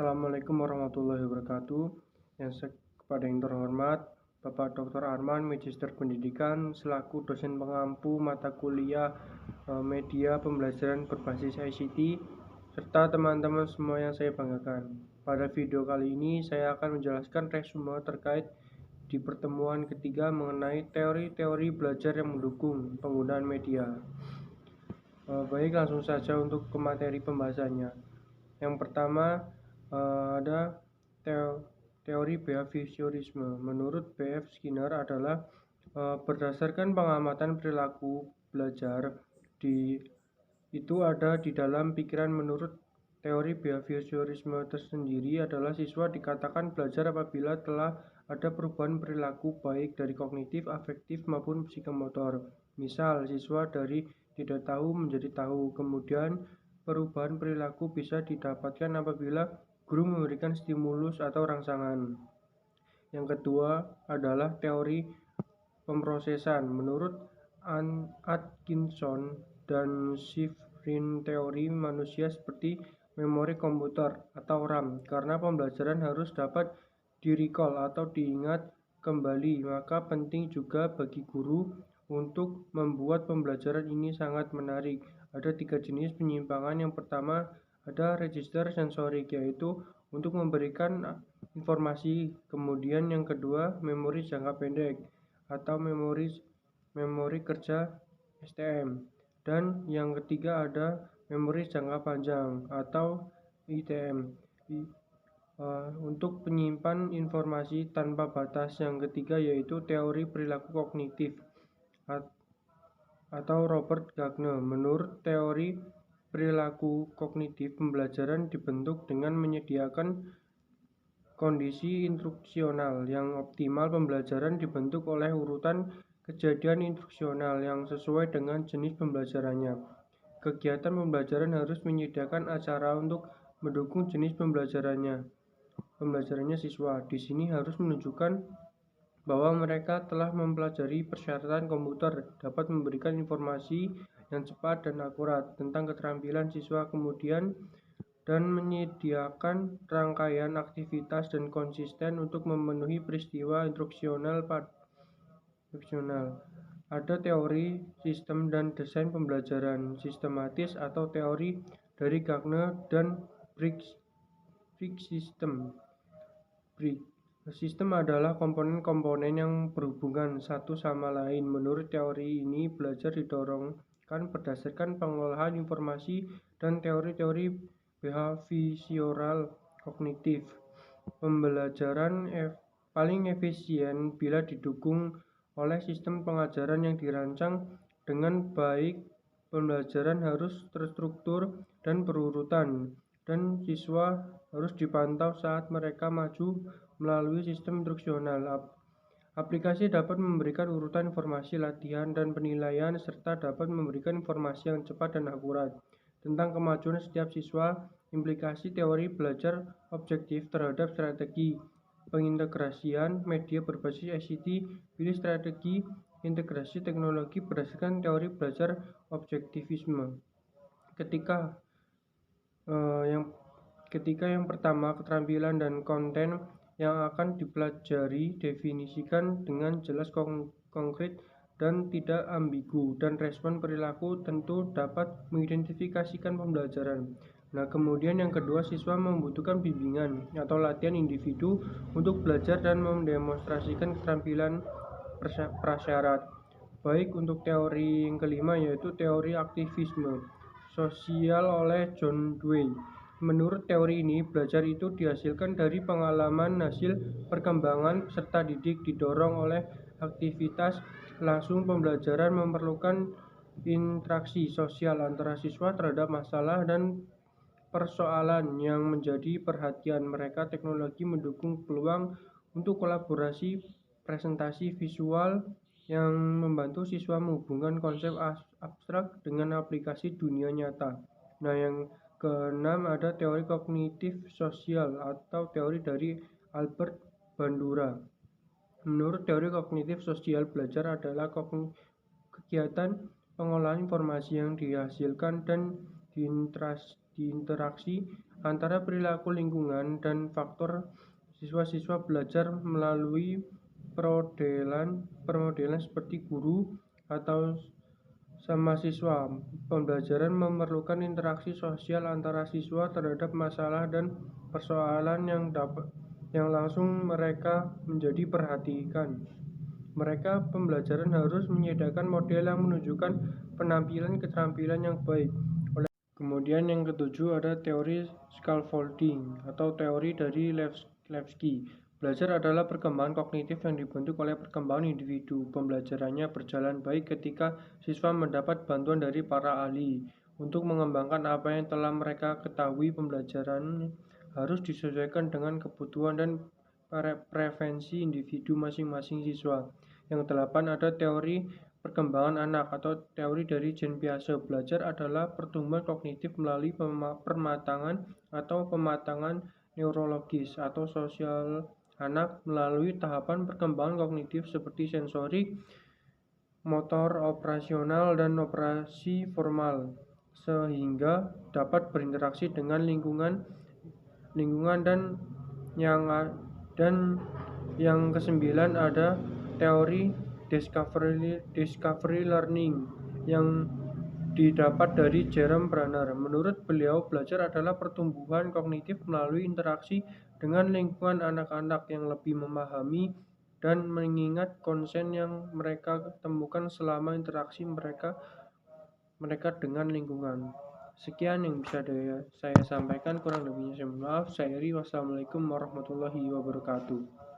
Assalamualaikum warahmatullahi wabarakatuh. Kepada yang terhormat, Bapak Dr. Arman, Magister Pendidikan, selaku dosen pengampu mata kuliah media pembelajaran berbasis ICT, serta teman-teman semua yang saya banggakan. Pada video kali ini, saya akan menjelaskan resume terkait di pertemuan ketiga mengenai teori-teori belajar yang mendukung penggunaan media. Baik, langsung saja untuk ke materi pembahasannya. Yang pertama, ada teori behaviorisme. Menurut B.F. Skinner adalah berdasarkan pengamatan perilaku belajar itu ada di dalam pikiran. Menurut teori behaviorisme tersendiri adalah siswa dikatakan belajar apabila telah ada perubahan perilaku baik dari kognitif, afektif maupun psikomotor. Misal, siswa dari tidak tahu menjadi tahu. Kemudian perubahan perilaku bisa didapatkan apabila guru memberikan stimulus atau rangsangan. Yang kedua adalah teori pemrosesan. Menurut Atkinson dan Shiffrin, teori manusia seperti memori komputer atau RAM, karena pembelajaran harus dapat di-recall atau diingat kembali, maka penting juga bagi guru untuk membuat pembelajaran ini sangat menarik. Ada 3 jenis penyimpangan. Yang pertama ada register sensorik, yaitu untuk memberikan informasi. Kemudian yang kedua memori jangka pendek atau memori kerja STM, dan yang ketiga ada memori jangka panjang atau ITM, untuk penyimpan informasi tanpa batas. Yang ketiga yaitu teori perilaku kognitif atau Robert Gagner. Menurut teori perilaku kognitif, pembelajaran dibentuk dengan menyediakan kondisi instruksional yang optimal. Pembelajaran dibentuk oleh urutan kejadian instruksional yang sesuai dengan jenis pembelajarannya. Kegiatan pembelajaran harus menyediakan acara untuk mendukung jenis pembelajarannya siswa. Di sini harus menunjukkan bahwa mereka telah mempelajari persyaratan komputer, dapat memberikan informasi yang cepat dan akurat tentang keterampilan siswa, kemudian dan menyediakan rangkaian aktivitas dan konsisten untuk memenuhi peristiwa instruksional. Ada teori sistem dan desain pembelajaran sistematis atau teori dari Gagner dan Brick System. Sistem adalah komponen-komponen yang berhubungan satu sama lain. Menurut teori ini, belajar didorongkan berdasarkan pengolahan informasi dan teori-teori behavioral kognitif. Pembelajaran paling efisien bila didukung oleh sistem pengajaran yang dirancang dengan baik. Pembelajaran harus terstruktur dan berurutan, dan siswa harus dipantau saat mereka maju melalui sistem instruksional. Aplikasi dapat memberikan urutan informasi, latihan, dan penilaian, serta dapat memberikan informasi yang cepat dan akurat tentang kemajuan setiap siswa. Implikasi teori belajar objektif terhadap strategi pengintegrasian media berbasis ICT. Pilih strategi integrasi teknologi berdasarkan teori belajar objektivisme. Ketika yang pertama, keterampilan dan konten yang akan dipelajari definisikan dengan jelas, konkret, dan tidak ambigu, dan respon perilaku tentu dapat mengidentifikasikan pembelajaran. Kemudian yang kedua, siswa membutuhkan bimbingan atau latihan individu untuk belajar dan mendemonstrasikan keterampilan prasyarat. Baik, untuk teori yang kelima yaitu teori aktivisme sosial oleh John Dewey. Menurut teori ini, belajar itu dihasilkan dari pengalaman, hasil perkembangan, serta didorong oleh aktivitas langsung. Pembelajaran memerlukan interaksi sosial antara siswa terhadap masalah dan persoalan yang menjadi perhatian mereka. Teknologi mendukung peluang untuk kolaborasi presentasi visual yang membantu siswa menghubungkan konsep abstrak dengan aplikasi dunia nyata. Yang keenam ada teori kognitif sosial atau teori dari Albert Bandura. Menurut teori kognitif sosial, belajar adalah kegiatan pengolahan informasi yang dihasilkan dan diinteraksi antara perilaku lingkungan dan faktor. Siswa-siswa belajar melalui permodelan seperti guru atau sama siswa. Pembelajaran memerlukan interaksi sosial antara siswa terhadap masalah dan persoalan yang langsung mereka menjadi perhatikan. Pembelajaran harus menyediakan model yang menunjukkan penampilan keterampilan yang baik. Kemudian yang ketujuh ada teori scaffolding atau teori dari Levski. Belajar adalah perkembangan kognitif yang dibentuk oleh perkembangan individu. Pembelajarannya berjalan baik ketika siswa mendapat bantuan dari para ahli. Untuk mengembangkan apa yang telah mereka ketahui, pembelajaran harus disesuaikan dengan kebutuhan dan preferensi individu masing-masing siswa. Yang delapan ada teori perkembangan anak atau teori dari Jean Piaget. Belajar adalah pertumbuhan kognitif melalui pematangan neurologis atau sosial anak melalui tahapan perkembangan kognitif seperti sensorik, motor, operasional, dan operasi formal, sehingga dapat berinteraksi dengan lingkungan dan yang kesembilan ada teori discovery learning yang didapat dari Jerome Bruner. Menurut beliau, belajar adalah pertumbuhan kognitif melalui interaksi dengan lingkungan anak-anak yang lebih memahami dan mengingat konsep yang mereka temukan selama interaksi mereka dengan lingkungan. Sekian yang bisa saya sampaikan, kurang lebihnya saya mohon maaf. Saya Iri, wassalamualaikum warahmatullahi wabarakatuh.